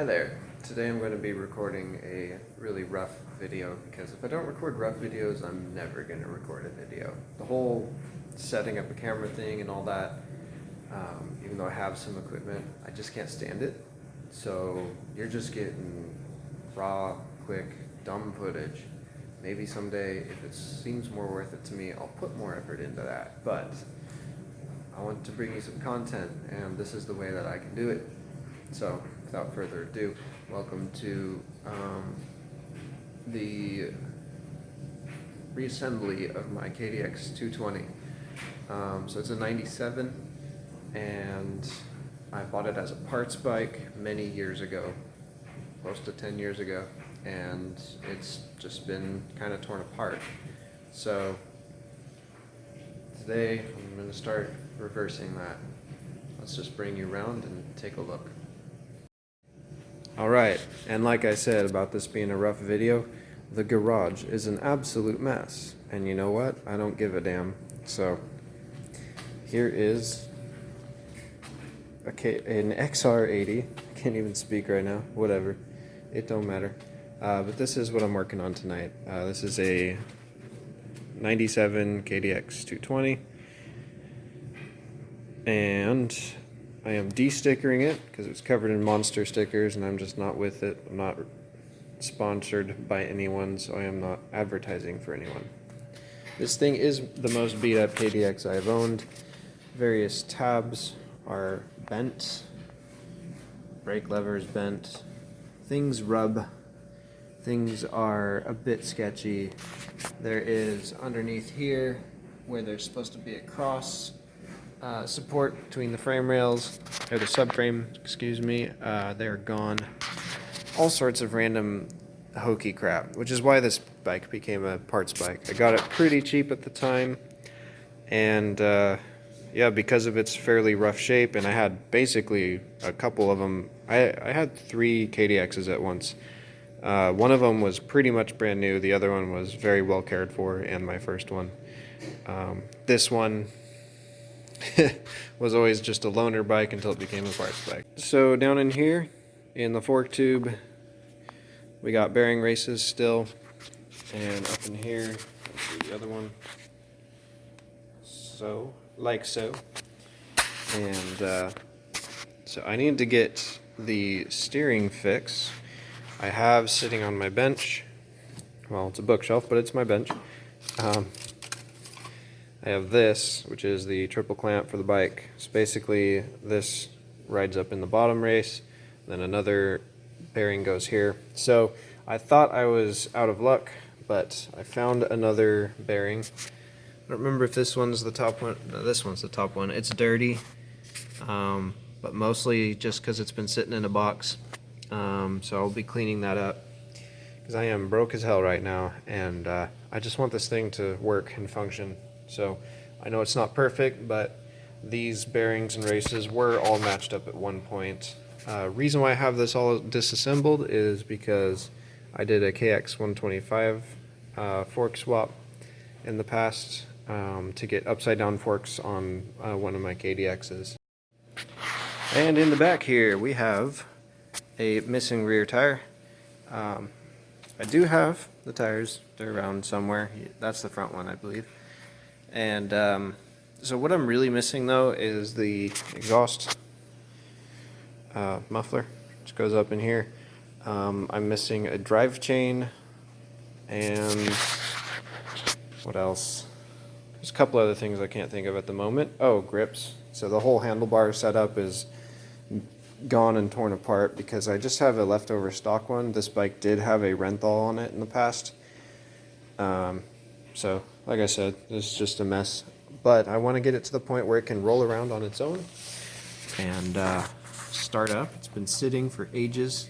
Hi there. Today I'm going to be recording a really rough video because if I don't record rough videos, I'm never going to record a video. The whole setting up a camera thing and all that, even though I have some equipment, I just can't stand it. So you're just getting raw, quick, dumb footage. Maybe someday, if it seems more worth it to me, I'll put more effort into that. But I want to bring you some content, and this is the way that I can do it. So, without further ado, welcome to the reassembly of my KDX 220. So it's a 97, and I bought it as a parts bike many years ago, close to 10 years ago, and it's just been kind of torn apart. So today I'm going to start reversing that. Let's just bring you around and take a look. Alright, and like I said about this being a rough video, the garage is an absolute mess. And you know what? I don't give a damn. So, here is an XR80. I can't even speak right now. Whatever. It don't matter. But this is what I'm working on tonight. This is a 97 KDX 220. And I am de-stickering it because it's covered in monster stickers and I'm just not with it. I'm not sponsored by anyone, so I am not advertising for anyone. This thing is the most beat up KDX I've owned. Various tabs are bent, brake levers bent, things rub, things are a bit sketchy. There is underneath here where there's supposed to be a cross support between the frame rails, or the subframe, excuse me, they're gone. All sorts of random hokey crap, which is why this bike became a parts bike. I got it pretty cheap at the time, and yeah, because of its fairly rough shape, and I had basically a couple of them. I had 3 KDXs at once. One of them was pretty much brand new, the other one was very well cared for, and my first one. This one was always just a loaner bike until it became a parts bike. So down in here, in the fork tube, we got bearing races still, and up in here, the other one, so, like so. And so I need to get the steering fix. I have sitting on my bench, well, it's a bookshelf, but it's my bench. I have this, which is the triple clamp for the bike. So basically, this rides up in the bottom race, then another bearing goes here. So I thought I was out of luck, but I found another bearing. I don't remember if this one's the top one. No, this one's the top one. It's dirty, but mostly just because it's been sitting in a box. So I'll be cleaning that up because I am broke as hell right now, and I just want this thing to work and function. So I know it's not perfect, but these bearings and races were all matched up at one point. Reason why I have this all disassembled is because I did a KX 125 fork swap in the past to get upside down forks on one of my KDXs. And in the back here we have a missing rear tire. I do have the tires, they're around somewhere. That's the front one, I believe. And so what I'm really missing though is the exhaust muffler, which goes up in here. I'm missing a drive chain, and what else? There's a couple other things I can't think of at the moment. Oh, grips. So the whole handlebar setup is gone and torn apart because I just have a leftover stock one. This bike did have a Renthal on it in the past. So, like I said, this is just a mess. But I want to get it to the point where it can roll around on its own and start up. It's been sitting for ages,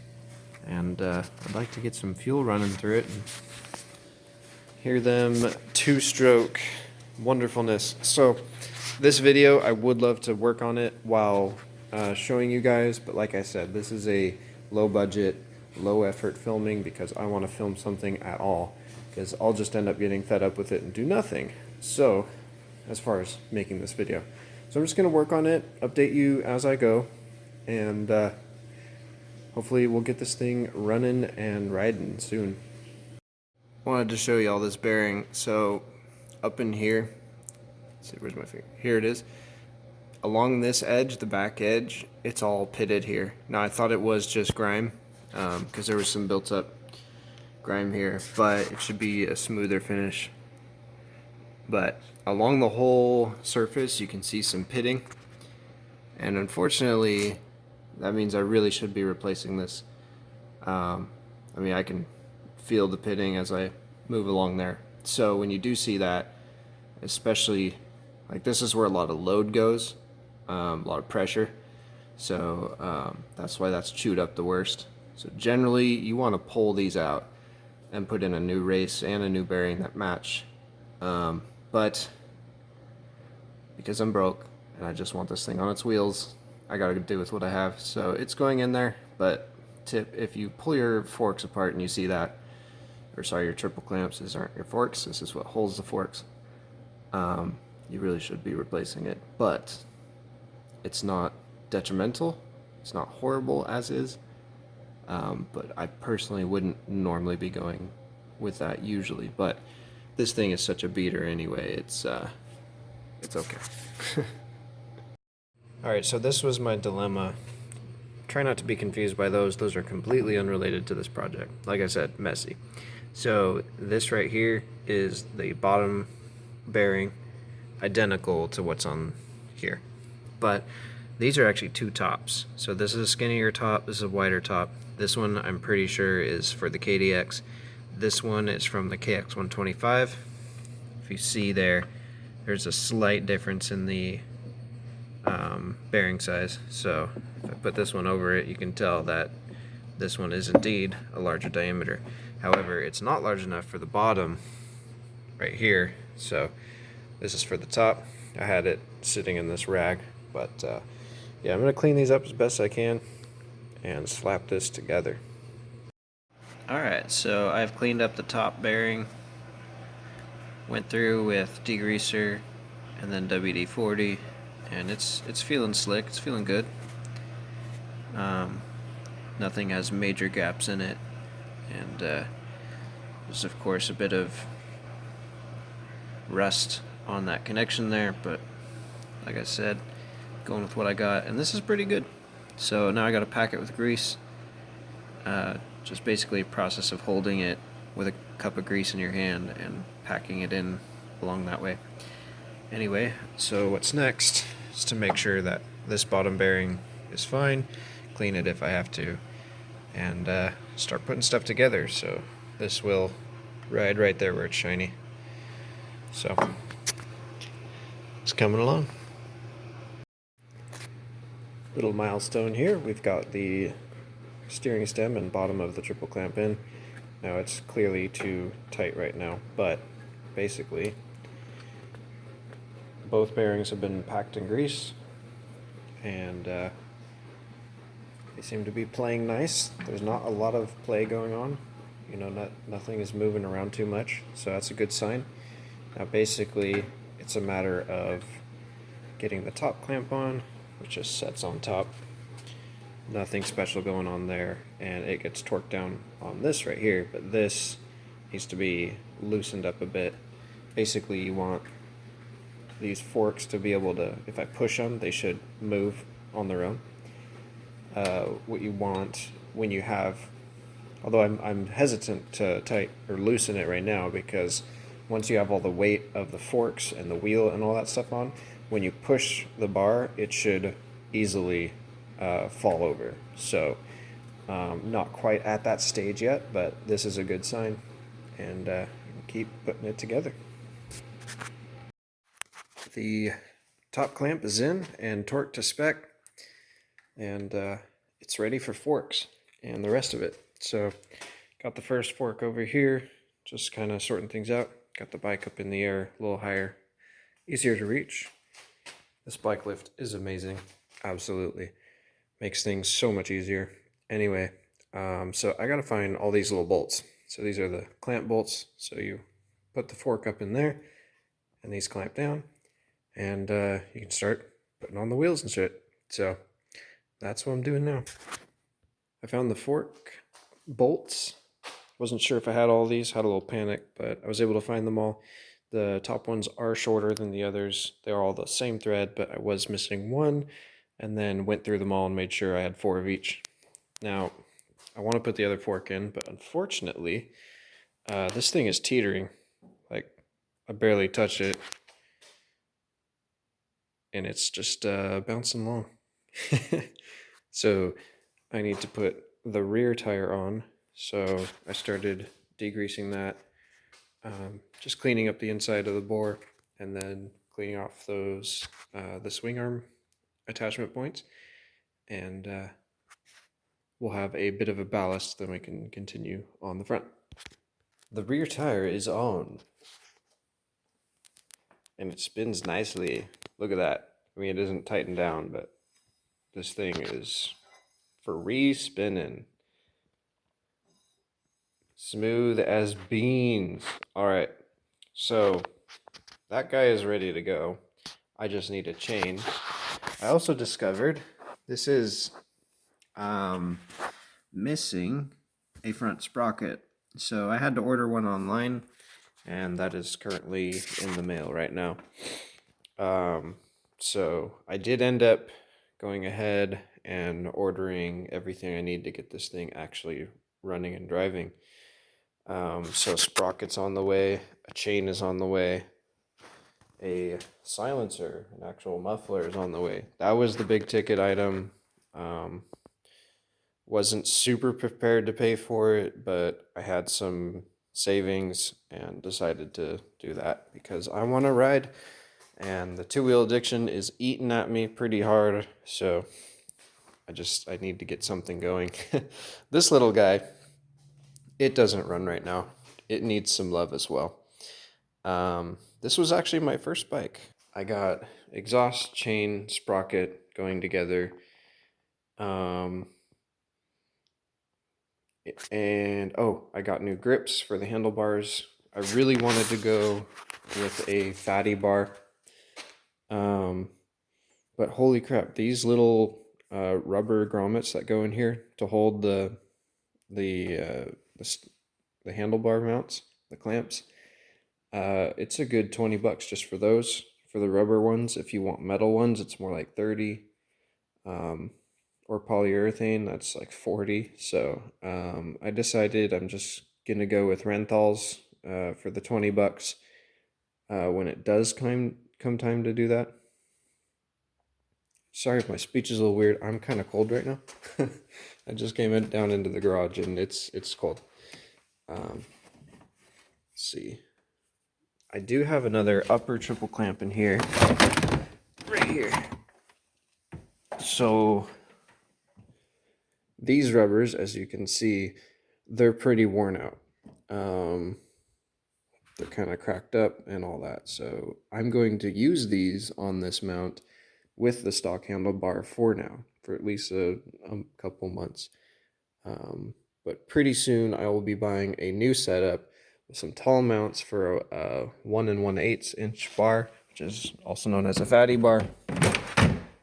and I'd like to get some fuel running through it and hear them two-stroke wonderfulness. So, this video, I would love to work on it while showing you guys, but like I said, this is a low-budget, low-effort filming because I want to film something at all. Because I'll just end up getting fed up with it and do nothing. So, as far as making this video. So I'm just going to work on it, update you as I go, and hopefully we'll get this thing running and riding soon. Wanted to show you all this bearing. So up in here, let's see, where's my finger? Here it is. Along this edge, the back edge, it's all pitted here. Now I thought it was just grime, because there was some built up grime here, but it should be a smoother finish. But along the whole surface you can see some pitting, and unfortunately that means I really should be replacing this. I mean, I can feel the pitting as I move along there. So when you do see that, especially like this is where a lot of load goes, a lot of pressure, so that's why that's chewed up the worst. So generally you want to pull these out and put in a new race and a new bearing that match, but because I'm broke and I just want this thing on its wheels, I gotta do with what I have. So it's going in there. But tip, if you pull your forks apart and you see that, or sorry, your triple clamps, these aren't your forks, this is what holds the forks, you really should be replacing it. But it's not detrimental, it's not horrible as is, but I personally wouldn't normally be going with that usually. But this thing is such a beater anyway, it's okay. Alright, so this was my dilemma. Try not to be confused by those. Those are completely unrelated to this project. Like I said, messy. So this right here is the bottom bearing, identical to what's on here. But these are actually two tops. So this is a skinnier top, this is a wider top. This one I'm pretty sure is for the KDX. This one is from the KX125. If you see there, there's a slight difference in the bearing size. So if I put this one over it, you can tell that this one is indeed a larger diameter. However, it's not large enough for the bottom right here. So this is for the top. I had it sitting in this rag, but yeah, I'm gonna clean these up as best I can and slap this together. Alright, so I've cleaned up the top bearing, went through with degreaser and then WD-40, and it's feeling slick, it's feeling good. Nothing has major gaps in it, and there's of course a bit of rust on that connection there, but like I said, going with what I got, and this is pretty good. So now I got to pack it with grease. Just basically a process of holding it with a cup of grease in your hand and packing it in along that way. Anyway, so what's next is to make sure that this bottom bearing is fine, clean it if I have to, and start putting stuff together. So this will ride right there where it's shiny. So it's coming along. Little milestone here, we've got the steering stem and bottom of the triple clamp in. Now it's clearly too tight right now, but basically both bearings have been packed in grease, and they seem to be playing nice. There's not a lot of play going on, you know, nothing is moving around too much, so that's a good sign. Now basically it's a matter of getting the top clamp on, which just sets on top. Nothing special going on there, and it gets torqued down on this right here, but this needs to be loosened up a bit. Basically you want these forks to be able to, if I push them, they should move on their own. What you want when you have, although I'm hesitant to tight or loosen it right now, because once you have all the weight of the forks and the wheel and all that stuff on, when you push the bar, it should easily fall over. So not quite at that stage yet, but this is a good sign, and keep putting it together. The top clamp is in and torqued to spec, and it's ready for forks and the rest of it. So got the first fork over here, just kind of sorting things out. Got the bike up in the air a little higher, easier to reach. This bike lift is amazing, absolutely. Makes things so much easier. Anyway, so I gotta find all these little bolts. So these are the clamp bolts. So you put the fork up in there, and these clamp down, and you can start putting on the wheels and shit. So that's what I'm doing now. I found the fork bolts. Wasn't sure if I had all these, had a little panic, but I was able to find them all. The top ones are shorter than the others. They're all the same thread, but I was missing one, and then went through them all and made sure I had 4 of each. Now, I want to put the other fork in, but unfortunately, this thing is teetering. Like, I barely touch it, and it's just bouncing along. So I need to put the rear tire on. So I started degreasing that, just cleaning up the inside of the bore, and then cleaning off those the swing arm attachment points, and we'll have a bit of a ballast, then we can continue on the front. The rear tire is on, and it spins nicely. Look at that. I mean, it isn't tightened down, but this thing is free spinning. Smooth as beans. All right, so that guy is ready to go. I just need a chain. I also discovered this is missing a front sprocket. So I had to order one online, and that is currently in the mail right now. So I did end up going ahead and ordering everything I need to get this thing actually running and driving. So sprocket's on the way, a chain is on the way, a silencer, an actual muffler is on the way. That was the big ticket item. Wasn't super prepared to pay for it, but I had some savings and decided to do that because I want to ride, and the two-wheel addiction is eating at me pretty hard, so I need to get something going. This little guy, it doesn't run right now. It needs some love as well. This was actually my first bike. I got exhaust, chain, sprocket going together. And I got new grips for the handlebars. I really wanted to go with a fatty bar. But holy crap, these little rubber grommets that go in here to hold the handlebar mounts, the clamps, it's a good $20 just for those, for the rubber ones. If you want metal ones, it's more like 30. Or polyurethane, that's like 40. So I decided I'm just gonna go with Renthals for the $20 when it does come time to do that. Sorry if my speech is a little weird. I'm kind of cold right now. I just came down into the garage and it's cold. Let's see. I do have another upper triple clamp in here, right here. So these rubbers, as you can see, they're pretty worn out. They're kind of cracked up and all that. So I'm going to use these on this mount with the stock handlebar for now, for at least a couple months. But pretty soon I will be buying a new setup with some tall mounts for a 1 1/8 inch bar, which is also known as a fatty bar.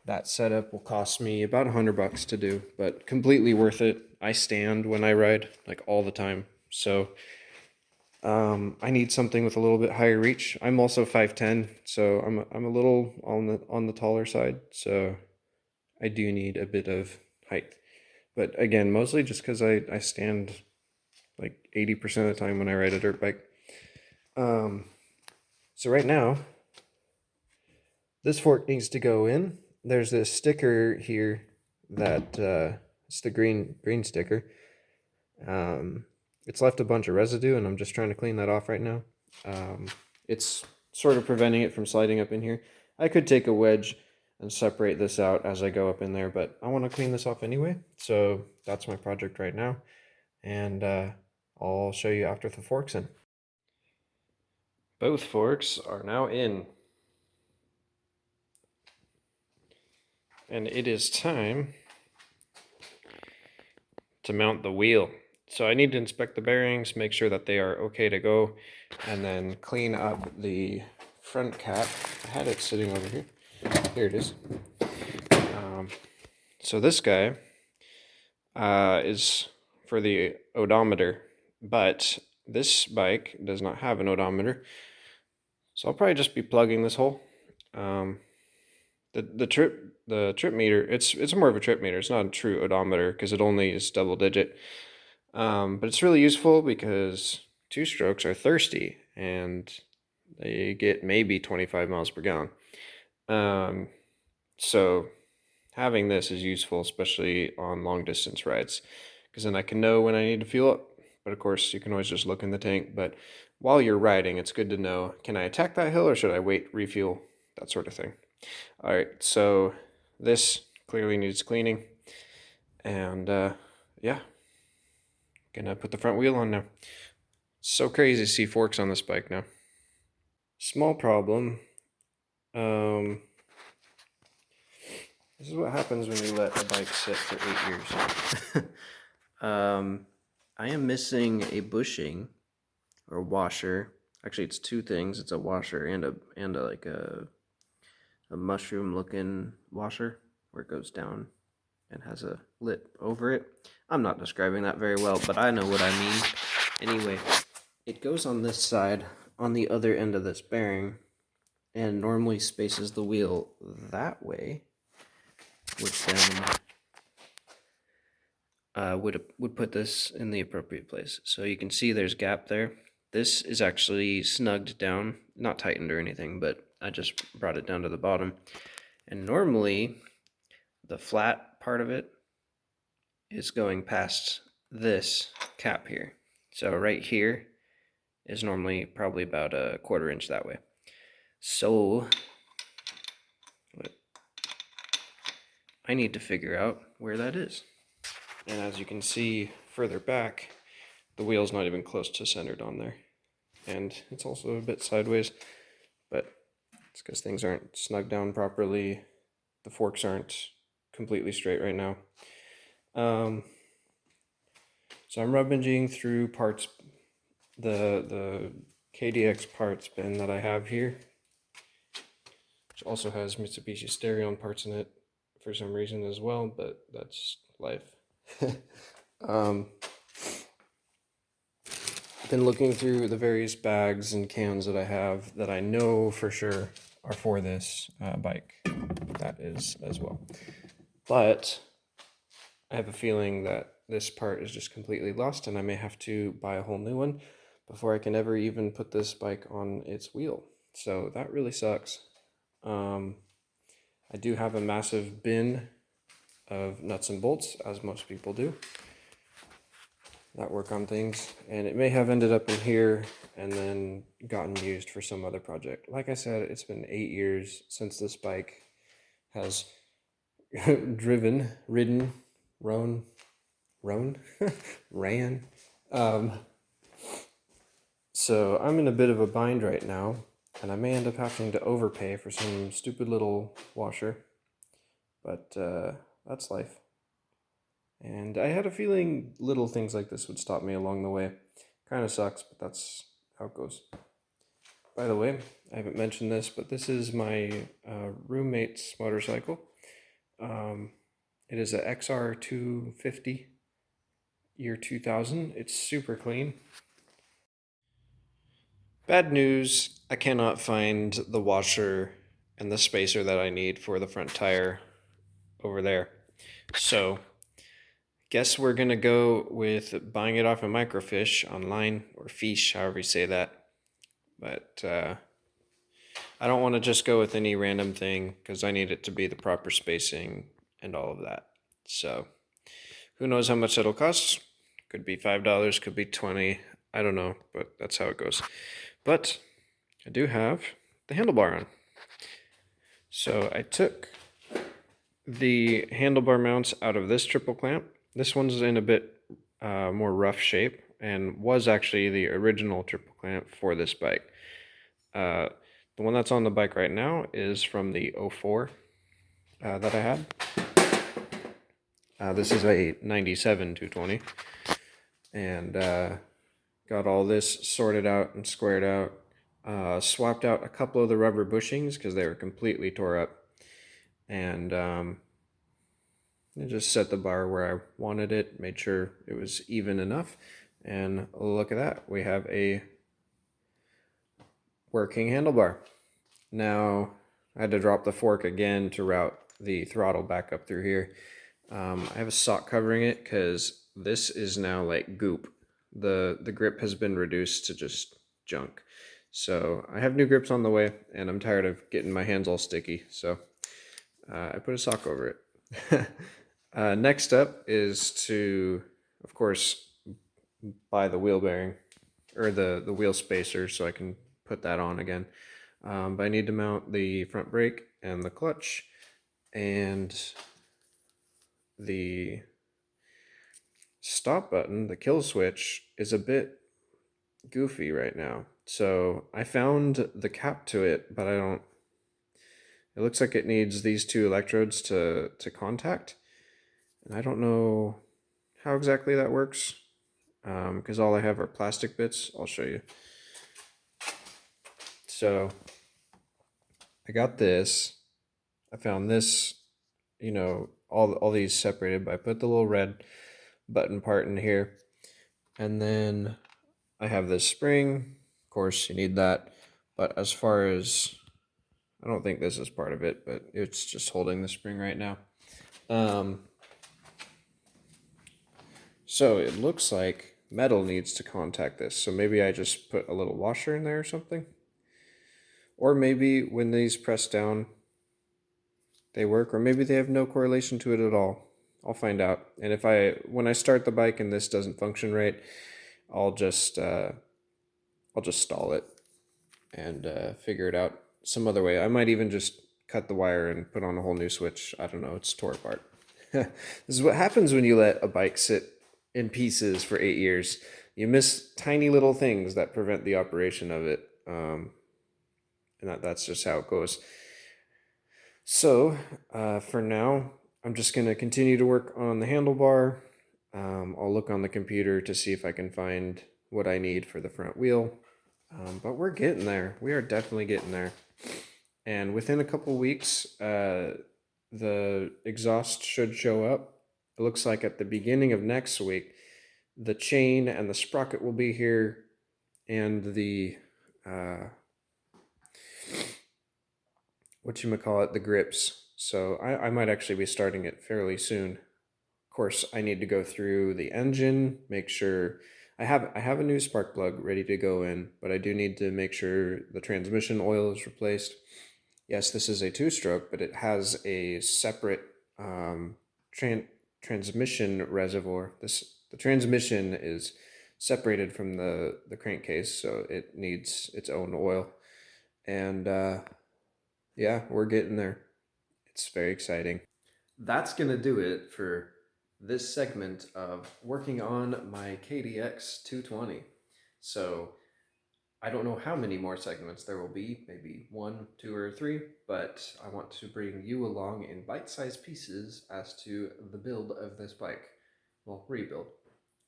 That setup will cost me about $100 to do, but completely worth it. I stand when I ride, like all the time. So I need something with a little bit higher reach. I'm also 5'10", so I'm a little on the taller side. So I do need a bit of height. But again, mostly just because I stand like 80% of the time when I ride a dirt bike. So right now, this fork needs to go in. There's this sticker here that it's the green sticker. It's left a bunch of residue, and I'm just trying to clean that off right now. It's sort of preventing it from sliding up in here. I could take a wedge and separate this out as I go up in there, but I want to clean this off anyway. So that's my project right now, and I'll show you after the fork's in. Both forks are now in. And it is time to mount the wheel. So I need to inspect the bearings, make sure that they are okay to go, and then clean up the front cap. I had it sitting over here. Here it is. So this guy, is for the odometer, but this bike does not have an odometer, so I'll probably just be plugging this hole. Um, the trip meter, it's more of a trip meter. It's not a true odometer because it only is double digit. But it's really useful because two strokes are thirsty and they get maybe 25 miles per gallon. So having this is useful, especially on long distance rides, because then I can know when I need to fuel up. But of course, you can always just look in the tank. But while you're riding, it's good to know, can I attack that hill or should I wait, refuel, that sort of thing. All right, so this clearly needs cleaning. And yeah, gonna put the front wheel on now. So crazy to see forks on this bike now. Small problem. This is what happens when you let a bike sit for 8 years. I am missing a bushing or washer. Actually, it's two things. It's a washer and a like a mushroom looking washer where it goes down and has a lip over it. I'm not describing that very well, but I know what I mean. Anyway, it goes on this side on the other end of this bearing and normally spaces the wheel that way, which then would put this in the appropriate place. So you can see there's gap there. This is actually snugged down, not tightened or anything, but I just brought it down to the bottom. And normally the flat part of it is going past this cap here. So right here is normally probably about a 1/4 inch that way. So I need to figure out where that is. And as you can see further back, the wheel's not even close to centered on there. And it's also a bit sideways, but it's because things aren't snugged down properly. The forks aren't completely straight right now. So I'm rummaging through parts, the KDX parts bin that I have here, which also has Mitsubishi Steryon parts in it for some reason as well, but that's life. Been looking through the various bags and cans that I have that I know for sure are for this bike. That is as well. But I have a feeling that this part is just completely lost and I may have to buy a whole new one before I can ever even put this bike on its wheel. So that really sucks. I do have a massive bin of nuts and bolts, as most people do, that work on things, and it may have ended up in here and then gotten used for some other project. Like I said, it's been 8 years since this bike has ridden, ran. So I'm in a bit of a bind right now, and I may end up having to overpay for some stupid little washer, but that's life. And I had a feeling little things like this would stop me along the way. Kind of sucks, but that's how it goes. By the way, I haven't mentioned this, but this is my roommate's motorcycle. It is a XR250, year 2000. It's super clean. Bad news, I cannot find the washer and the spacer that I need for the front tire over there. So, guess we're gonna go with buying it off of Microfiche online, or Fiche, however you say that. But I don't want to just go with any random thing because I need it to be the proper spacing and all of that. So who knows how much it'll cost? Could be $5, could be 20. I don't know, but that's how it goes. But I do have the handlebar on. So I took the handlebar mounts out of this triple clamp. This one's in a bit more rough shape and was actually the original triple clamp for this bike. The one that's on the bike right now is from the 04 that I had. This is a 97 220. And got all this sorted out and squared out. Swapped out a couple of the rubber bushings because they were completely tore up. And I just set the bar where I wanted it, made sure it was even enough, and look at that. We have a working handlebar. Now, I had to drop the fork again to route the throttle back up through here. I have a sock covering it because this is now like goop. The grip has been reduced to just junk. So I have new grips on the way, and I'm tired of getting my hands all sticky. So I put a sock over it. Next up is to, of course, buy the wheel bearing or the wheel spacer so I can put that on again. But I need to mount the front brake and the clutch, and the stop button, the kill switch, is a bit goofy right now. So I found the cap to it, but I don't. It looks like it needs these two electrodes to contact, and I don't know how exactly that works because all I have are plastic bits. I'll show you. So I got this. I found this, all these separated, but I put the little red button part in here. And then I have this spring. Of course, you need that. But as far as, I don't think this is part of it, but it's just holding the spring right now. So it looks like metal needs to contact this. So maybe I just put a little washer in there or something. Or maybe when these press down, they work, or maybe they have no correlation to it at all. I'll find out. And when I start the bike and this doesn't function right, I'll just stall it and figure it out some other way. I might even just cut the wire and put on a whole new switch. I don't know. It's tore apart. This is what happens when you let a bike sit in pieces for 8 years. You miss tiny little things that prevent the operation of it. And that's just how it goes. So for now, I'm just going to continue to work on the handlebar. I'll look on the computer to see if I can find what I need for the front wheel. But we're getting there. We are definitely getting there. And within a couple weeks, the exhaust should show up. It looks like at the beginning of next week, the chain and the sprocket will be here, and the the grips. So I might actually be starting it fairly soon. Of course, I need to go through the engine, make sure I have a new spark plug ready to go in, but I do need to make sure the transmission oil is replaced. Yes, this is a two-stroke, but it has a separate transmission reservoir. The transmission is separated from the crankcase, so it needs its own oil. And yeah, we're getting there. It's very exciting. That's going to do it for this segment of working on my KDX 220. So I don't know how many more segments there will be, maybe 1, 2, or 3, but I want to bring you along in bite-sized pieces as to the build of this bike. Well, rebuild.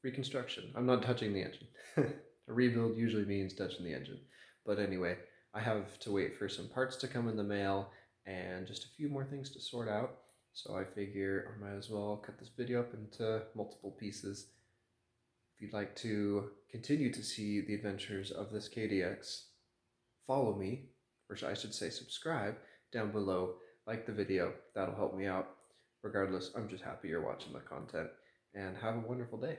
Reconstruction. I'm not touching the engine. A rebuild usually means touching the engine. But anyway, I have to wait for some parts to come in the mail and just a few more things to sort out. So I figure I might as well cut this video up into multiple pieces. If you'd like to continue to see the adventures of this KDX, follow me, or I should say subscribe, down below. Like the video, that'll help me out. Regardless, I'm just happy you're watching the content, and have a wonderful day.